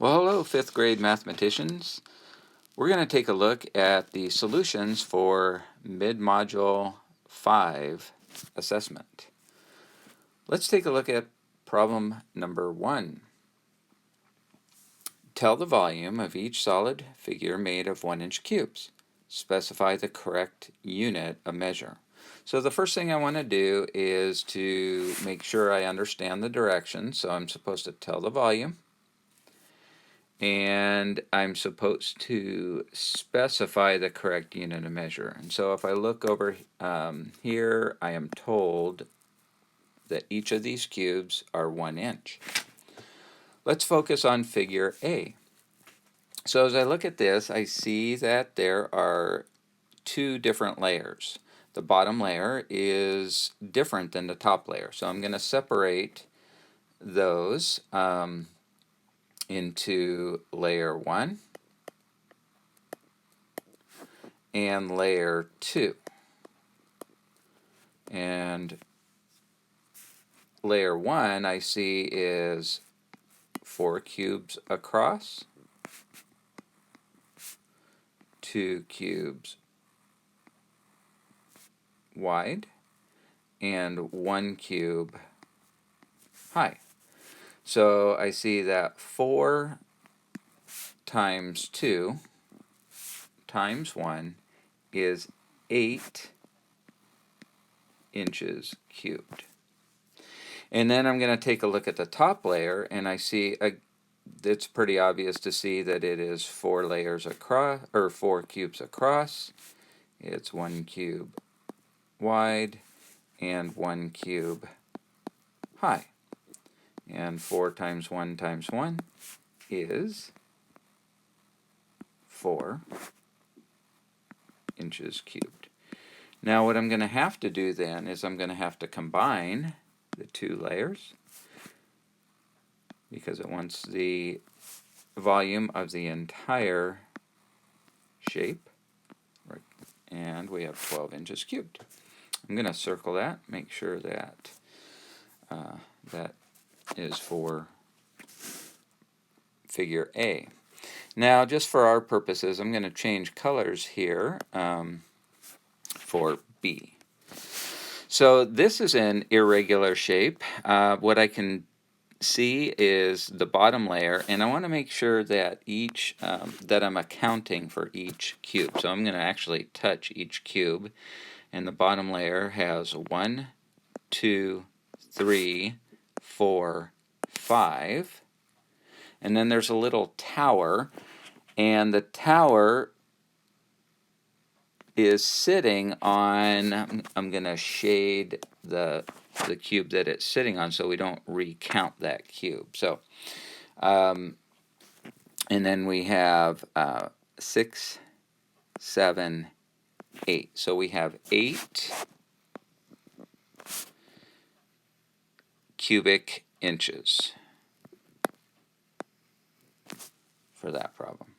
Well, hello, fifth grade mathematicians. We're going to take a look at the solutions for mid-module 5 assessment. Let's take a look at problem number 1. Tell the volume of each solid figure made of 1-inch cubes. Specify the correct unit of measure. So the first thing I want to do is to make sure I understand the directions. So I'm supposed to tell the volume. And I'm supposed to specify the correct unit of measure. And so if I look over here, I am told that each of these cubes are 1 inch. Let's focus on figure A. So as I look at this, I see that there are 2 different layers. The bottom layer is different than the top layer. So I'm going to separate those into layer 1 and layer 2. And layer 1 I see is 4 cubes across, 2 cubes wide, and 1 cube high. So I see that 4 times 2 times 1 is 8 inches cubed. And then I'm going to take a look at the top layer, and I see it's pretty obvious to see that it is 4 layers across, or 4 cubes across. It's 1 cube wide and 1 cube high. And 4 times 1 times 1 is 4 inches cubed. Now what I'm going to have to do then is I'm going to have to combine the 2 layers because it wants the volume of the entire shape, right, and we have 12 inches cubed. I'm going to circle that, make sure that that is for figure A. Now, just for our purposes, I'm going to change colors here for B. So this is an irregular shape. What I can see is the bottom layer, and I want to make sure that that I'm accounting for each cube. So I'm going to actually touch each cube, and the bottom layer has 1, 2, 3, 4, 5. And then there's a little tower, and the tower is sitting on, I'm going to shade the cube that it's sitting on so we don't recount that cube. So, and then we have 6, 7, 8. So we have 8 cubic inches for that problem.